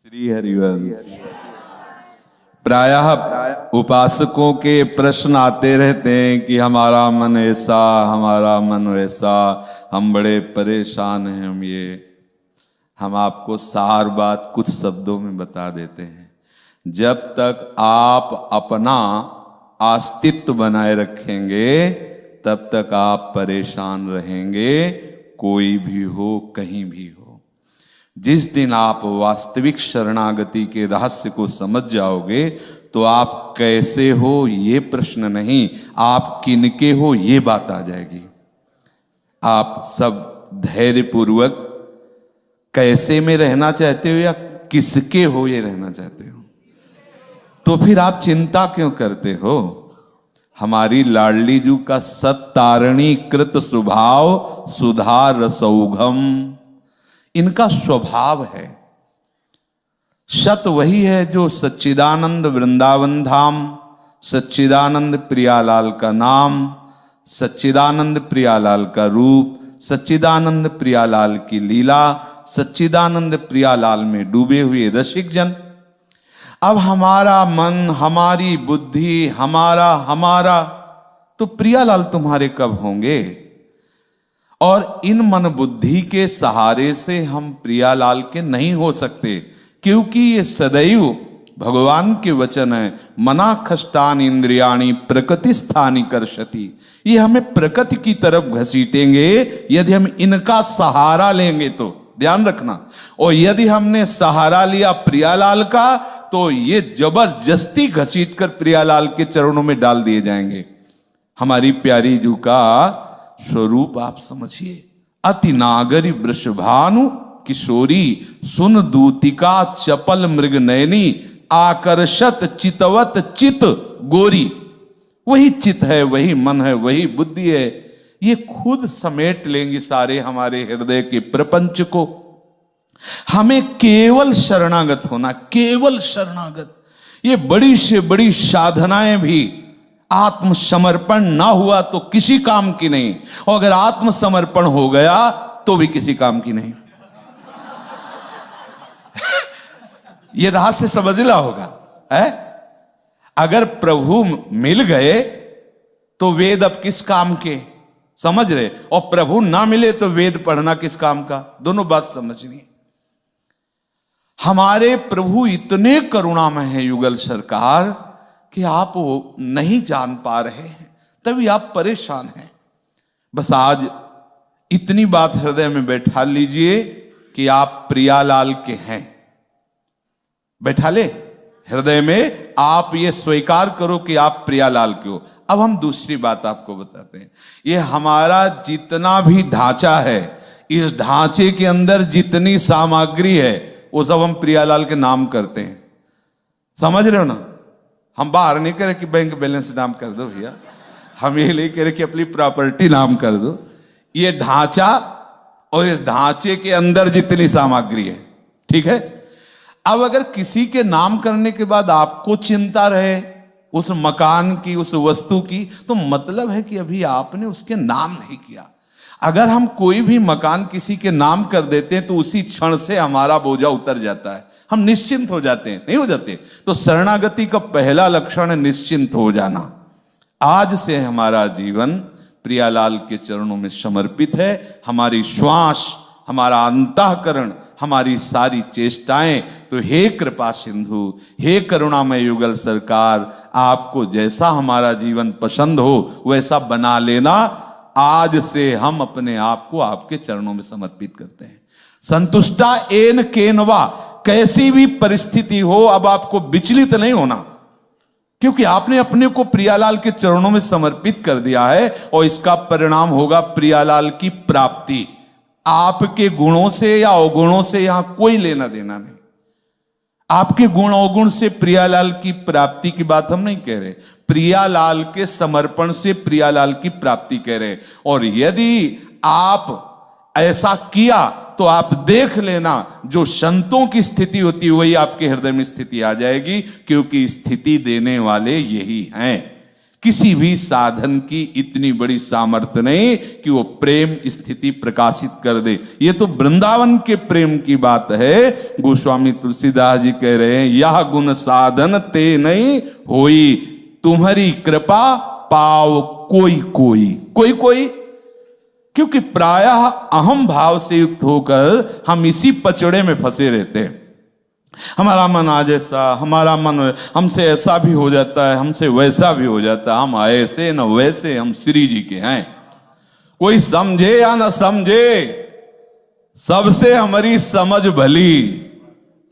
श्री हरिवंश। प्रायः उपासकों के प्रश्न आते रहते हैं कि हमारा मन ऐसा, हमारा मन वैसा, हम बड़े परेशान हैं। हम आपको सार बात कुछ शब्दों में बता देते हैं। जब तक आप अपना अस्तित्व बनाए रखेंगे तब तक आप परेशान रहेंगे, कोई भी हो, कहीं भी हो। जिस दिन आप वास्तविक शरणागति के रहस्य को समझ जाओगे तो आप कैसे हो ये प्रश्न नहीं, आप किनके हो ये बात आ जाएगी। आप सब धैर्यपूर्वक कैसे में रहना चाहते हो या किसके हो ये रहना चाहते हो, तो फिर आप चिंता क्यों करते हो। हमारी लाडली जू का सत्तारणी कृत स्वभाव सुधा रसौघम, इनका स्वभाव है। सत वही है जो सच्चिदानंद वृंदावन धाम, सच्चिदानंद प्रियालाल का नाम, सच्चिदानंद प्रियालाल का रूप, सच्चिदानंद प्रियालाल की लीला, सच्चिदानंद प्रियालाल में डूबे हुए रसिक जन। अब हमारा मन, हमारी बुद्धि, हमारा तो प्रियालाल तुम्हारे कब होंगे। और इन मन बुद्धि के सहारे से हम प्रियालाल के नहीं हो सकते, क्योंकि ये सदैव भगवान के वचन है। मना खष्टान इंद्रियाणी प्रकृति स्थानी कर्षति, ये हमें प्रकृति की तरफ घसीटेंगे यदि हम इनका सहारा लेंगे तो, ध्यान रखना। और यदि हमने सहारा लिया प्रियालाल का तो ये जबरदस्ती घसीट कर प्रियालाल के चरणों में डाल दिए जाएंगे। हमारी प्यारी जू का स्वरूप आप समझिए। अति नागरी वृषभानु किशोरी सुन दूतिका चपल मृग नयनी आकर्षत चितवत चित गोरी। वही चित है, वही मन है, वही बुद्धि है। ये खुद समेट लेंगी सारे हमारे हृदय के प्रपंच को। हमें केवल शरणागत होना, केवल शरणागत। ये बड़ी से बड़ी साधनाएं भी आत्मसमर्पण ना हुआ तो किसी काम की नहीं, और अगर आत्मसमर्पण हो गया तो भी किसी काम की नहीं। ये रहस्य समझना होगा है? अगर प्रभु मिल गए तो वेद अब किस काम के, समझ रहे, और प्रभु ना मिले तो वेद पढ़ना किस काम का, दोनों बात समझनी। हमारे प्रभु इतने करुणामय हैं युगल सरकार कि आप वो नहीं जान पा रहे हैं, तभी आप परेशान हैं। बस आज इतनी बात हृदय में बैठा लीजिए कि आप प्रियालाल के हैं। बैठा ले हृदय में, आप ये स्वीकार करो कि आप प्रियालाल के हो। अब हम दूसरी बात आपको बताते हैं। ये हमारा जितना भी ढांचा है, इस ढांचे के अंदर जितनी सामग्री है वो सब हम प्रियालाल के नाम करते हैं। समझ रहे हो ना? हम बाहर नहीं करे कि बैंक बैलेंस नाम कर दो भैया, हम ये नहीं करे कि अपनी प्रॉपर्टी नाम कर दो। ये ढांचा और इस ढांचे के अंदर जितनी सामग्री है, ठीक है। अब अगर किसी के नाम करने के बाद आपको चिंता रहे उस मकान की, उस वस्तु की, तो मतलब है कि अभी आपने उसके नाम नहीं किया। अगर हम कोई भी मकान किसी के नाम कर देते हैं तो उसी क्षण से हमारा बोझा उतर जाता है, हम निश्चिंत हो जाते हैं, नहीं हो जाते। तो शरणागति का पहला लक्षण है निश्चिंत हो जाना। आज से हमारा जीवन प्रियालाल के चरणों में समर्पित है। हमारी श्वास, हमारा अंतःकरण, हमारी सारी चेष्टाएं, तो हे कृपा सिंधु, हे करुणामय युगल सरकार, आपको जैसा हमारा जीवन पसंद हो वैसा बना लेना। आज से हम अपने आप को आपके चरणों में समर्पित करते हैं। संतुष्टा एन केनवा, कैसी भी परिस्थिति हो अब आपको विचलित नहीं होना, क्योंकि आपने अपने को प्रियालाल के चरणों में समर्पित कर दिया है। और इसका परिणाम होगा प्रियालाल की प्राप्ति। आपके गुणों से या अवगुणों से यहां कोई लेना देना नहीं। आपके गुण अवगुण से प्रियालाल की प्राप्ति की बात हम नहीं कह रहे, प्रियालाल के समर्पण से प्रियालाल की प्राप्ति कह रहे। और यदि आप ऐसा किया तो आप देख लेना, जो संतों की स्थिति होती है वही आपके हृदय में स्थिति आ जाएगी, क्योंकि स्थिति देने वाले यही हैं। किसी भी साधन की इतनी बड़ी सामर्थ्य नहीं कि वो प्रेम स्थिति प्रकाशित कर दे। ये तो वृंदावन के प्रेम की बात है। गोस्वामी तुलसीदास जी कह रहे हैं, यह गुण साधन ते नहीं होई, तुम्हारी कृपा पाव कोई कोई। कोई कोई क्योंकि प्रायः अहम भाव से युक्त होकर हम इसी पचड़े में फंसे रहते हैं। हमारा मन आज ऐसा, हमारा मन हमसे ऐसा भी हो जाता है, हमसे वैसा भी हो जाता है, हम ऐसे न वैसे, हम श्री जी के हैं। कोई समझे या न समझे, सबसे हमारी समझ भली।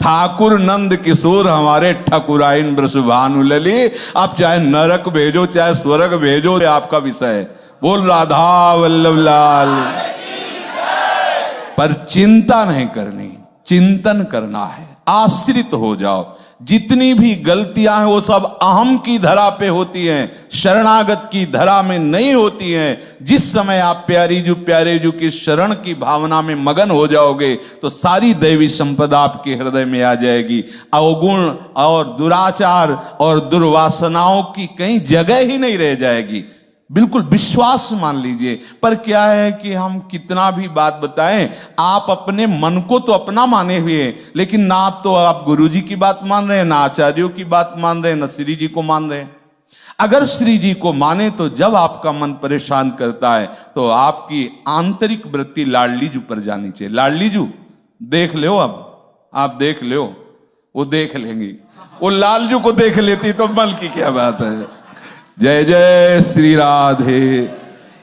ठाकुर नंद किशोर हमारे ठकुराइन वृषभानु लली। आप चाहे नरक भेजो चाहे स्वर्ग भेजो, आपका विषय है। बोल राधा वल्लभ लाल। पर चिंता नहीं करनी, चिंतन करना है। आश्रित हो जाओ। जितनी भी गलतियां हैं वो सब अहम की धरा पे होती हैं, शरणागत की धरा में नहीं होती हैं। जिस समय आप प्यारे जू की शरण की भावना में मगन हो जाओगे तो सारी दैवी संपदा आपके हृदय में आ जाएगी। अवगुण और दुराचार और दुर्वासनाओं की कहीं जगह ही नहीं रह जाएगी। बिल्कुल विश्वास मान लीजिए। पर क्या है कि हम कितना भी बात बताएं, आप अपने मन को तो अपना माने हुए हैं, लेकिन ना तो आप गुरु जी की बात मान रहे हैं, ना आचार्यों की बात मान रहे हैं, ना श्री जी को मान रहे हैं। अगर श्री जी को माने तो जब आपका मन परेशान करता है तो आपकी आंतरिक वृत्ति लाडली जू पर जानी चाहिए। लाडली जू देख लो, अब आप देख लो, वो देख लेंगी। वो लालजू को देख लेती तो मन की क्या बात है। जय जय श्री राधे।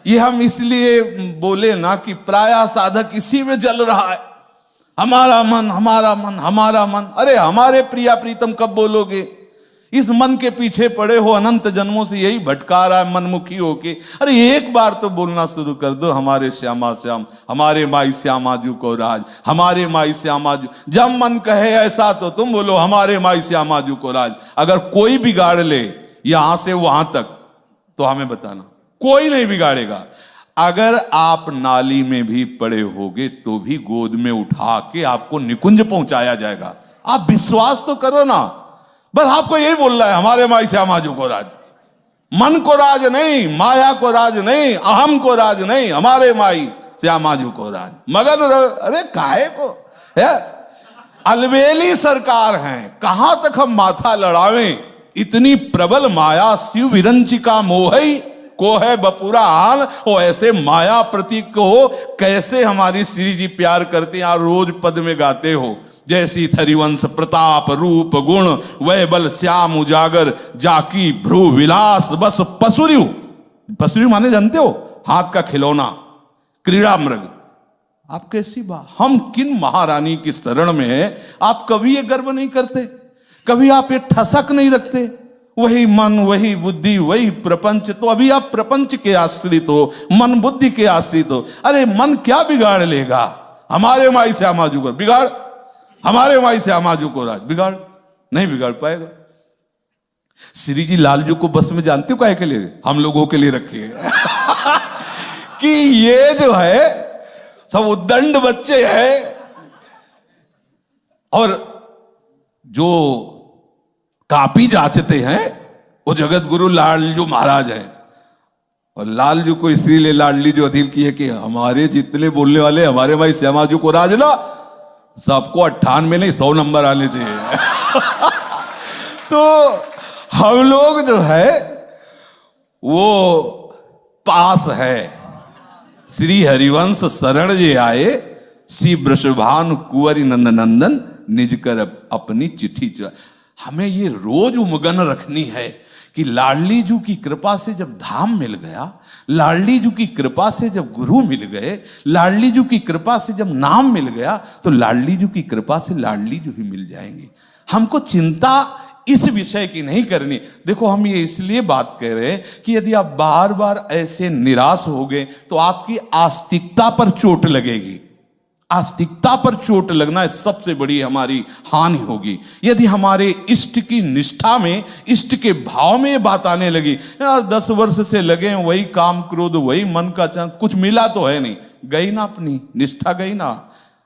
ये हम इसलिए बोले ना कि प्रायः साधक इसी में जल रहा है, हमारा मन हमारा मन हमारा मन। अरे हमारे प्रिया प्रीतम कब बोलोगे? इस मन के पीछे पड़े हो, अनंत जन्मों से यही भटका रहा है मनमुखी होके। अरे एक बार तो बोलना शुरू कर दो, हमारे श्यामा श्याम, हमारे माई श्यामाजू को राज, हमारे माई श्यामाजू। जब मन कहे ऐसा तो तुम बोलो हमारे माई श्यामाजू को राज। अगर कोई बिगाड़ ले यहां से वहां तक तो हमें बताना, कोई नहीं बिगाड़ेगा। अगर आप नाली में भी पड़े होगे तो भी गोद में उठा के आपको निकुंज पहुंचाया जाएगा। आप विश्वास तो करो ना। बस आपको यही बोल रहा है हमारे माई श्यामाजू को राज। मन को राज नहीं, माया को राज नहीं, अहम को राज नहीं, हमारे माई श्यामाजू को राज। मगन अरे काहे को है? अलबेली सरकार है, कहां तक हम माथा लड़ावें? इतनी प्रबल माया शिव विरंचिका मोहई को है बपुरा हाल। ओ ऐसे माया प्रतीक को कैसे हमारी श्री जी प्यार करते हैं। रोज पद में गाते हो, जैसी थरिवंश प्रताप रूप गुण वह बल श्याम उजागर जाकी भ्रू विलास बस पसुरु। पसुरु माने जानते हो? हाथ का खिलौना, क्रीड़ा मृग। आप कैसी बात, हम किन महारानी की शरण में है। आप कभी ये गर्व नहीं करते, कभी आप ये ठसक नहीं रखते। वही मन वही बुद्धि वही प्रपंच। तो अभी आप प्रपंच के आश्रित हो, मन बुद्धि के आश्रित हो। अरे मन क्या बिगाड़ लेगा? हमारे माई श्यामाजू को बिगाड़, हमारे माई श्यामाजू को राज बिगाड़, नहीं बिगाड़ पाएगा। श्री जी लालजू को बस में जानते हो काहे के लिए? हम लोगों के लिए रखे हैं कि ये जो है सब उद्दंड बच्चे हैं और जो कापी जांचते हैं वो जगत गुरु लालजू महाराज हैं। और लालजू को इसलिए लाडली जो अधिल की है कि हमारे जितने बोलने वाले हमारे भाई श्यामाजू को राज ना, सबको 98 नहीं 100 नंबर आने चाहिए तो हम लोग जो है वो पास है। श्री हरिवंश शरण जे आए, श्री वृषभानु कुंवरी नंद नंदन निज कर अपनी चिट्ठी चला। हमें ये रोज उमगन रखनी है कि लाडली जू की कृपा से जब धाम मिल गया, लाडली जू की कृपा से जब गुरु मिल गए, लाडली जू की कृपा से जब नाम मिल गया, तो लाडली जू की कृपा से लाडली जू भी मिल जाएंगे। हमको चिंता इस विषय की नहीं करनी। देखो हम ये इसलिए बात कह रहे हैं कि यदि आप बार बार ऐसे निराश हो गए तो आपकी आस्तिकता पर चोट लगेगी। आस्तिकता पर चोट लगना सबसे बड़ी हमारी हानि होगी। यदि हमारे इष्ट की निष्ठा में, इष्ट के भाव में ये बात आने लगी, यार 10 वर्ष से लगे वही काम क्रोध वही मन का चंद, कुछ मिला तो है नहीं, गई ना अपनी निष्ठा, गई ना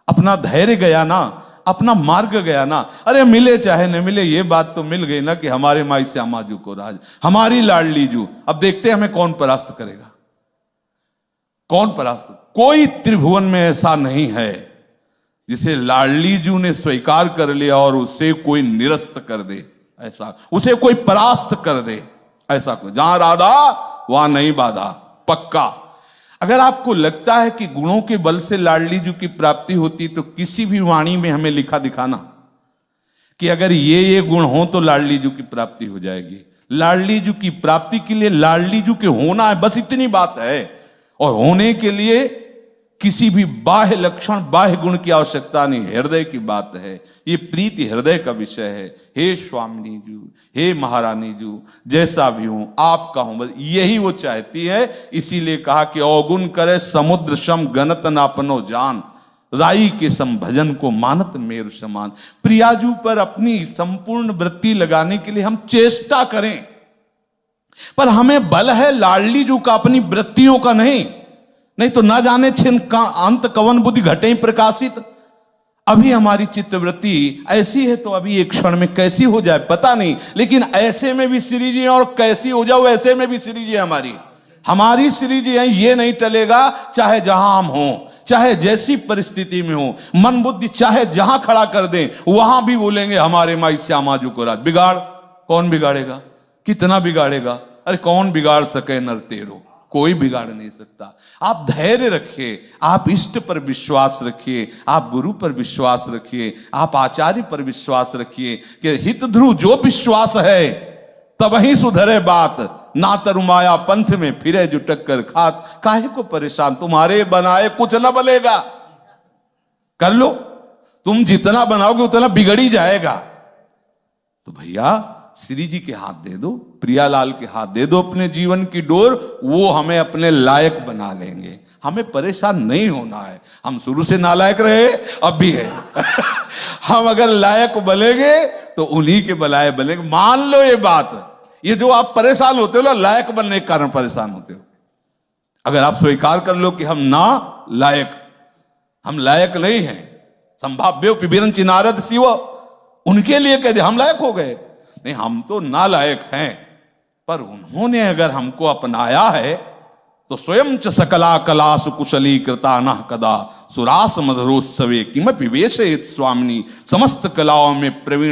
अपना धैर्य, गया ना अपना मार्ग गया ना। अरे मिले चाहे न मिले, ये बात तो मिल गई ना कि हमारे माई श्यामा जू को राज, हमारी लाडली जू। अब देखते हैं हमें कौन परास्त करेगा, कौन परास्त। कोई त्रिभुवन में ऐसा नहीं है जिसे लाडली जू ने स्वीकार कर लिया और उसे कोई निरस्त कर दे, ऐसा उसे कोई परास्त कर दे, ऐसा कोई। जहां राधा वहां नहीं बाधा, पक्का। अगर आपको लगता है कि गुणों के बल से लाडली जू की प्राप्ति होती, तो किसी भी वाणी में हमें लिखा दिखाना कि अगर ये गुण हो तो लाडली जू की प्राप्ति हो जाएगी। लाडली जू की प्राप्ति के लिए लाडली जू के होना है, बस इतनी बात है। और होने के लिए किसी भी बाह्य लक्षण, बाह्य गुण की आवश्यकता नहीं, हृदय की बात है। ये प्रीति हृदय का विषय है। हे स्वामिनी जू, हे महारानी जू, जैसा भी हूं आपका हूं, बस यही वो चाहती है। इसीलिए कहा कि अवगुण करे समुद्र सम गणत न अपनो जान, राई के सम भजन को मानत मेरु समान। प्रियाजू पर अपनी संपूर्ण वृत्ति लगाने के लिए हम चेष्टा करें, पर हमें बल है लाडली जू का, अपनी वृत्तियों का नहीं तो ना जाने छिन का अंत कवन बुद्धि घटे प्रकाशित। अभी हमारी चित्तवृत्ति ऐसी है तो अभी एक क्षण में कैसी हो जाए पता नहीं, लेकिन ऐसे में भी श्री जी और कैसी हो जाओ ऐसे में भी श्री जी हमारी श्री जी है। ये नहीं टलेगा, चाहे जहां हम हों, चाहे जैसी परिस्थिति में हो, मन बुद्धि चाहे जहां खड़ा कर दें, वहां भी बोलेंगे हमारे माई श्यामा जू को राज। बिगाड़ कौन बिगाड़ेगा, कितना बिगाड़ेगा? अरे कौन बिगाड़ सके नर तेरो, कोई बिगाड़ नहीं सकता। आप धैर्य रखिए, आप इष्ट पर विश्वास रखिए, आप गुरु पर विश्वास रखिए, आप आचार्य पर विश्वास रखिए कि हित ध्रुव जो विश्वास है तब ही सुधरे बात, ना तरुमाया पंथ में फिरे जुटक कर खात। काहे को परेशान, तुम्हारे बनाए कुछ न बलेगा, कर लो। तुम जितना बनाओगे उतना बिगड़ ही जाएगा। तो भैया श्री जी के हाथ दे दो, प्रियालाल के हाथ दे दो अपने जीवन की डोर, वो हमें अपने लायक बना लेंगे। हमें परेशान नहीं होना है। हम शुरू से नालायक रहे, अब भी है। हम अगर लायक बनेंगे तो उन्हीं के बलाए बनेंगे। मान लो ये बात, ये जो आप परेशान होते हो ना, लायक बनने के कारण परेशान होते हो। अगर आप स्वीकार कर लो कि हम हम लायक नहीं हैं, संभाव्य पिबीरन चिनारद शिव, उनके लिए कह दे हम लायक हो गए। नहीं, हम तो नालायक हैं, पर उन्होंने अगर हमको अपनाया है तो स्वयं च सकला कला सुकुशली कृता न कदा सुरास मधुरोत्सवे किमपि विवेशयेत् स्वामिनी, समस्त कलाओं में प्रवीण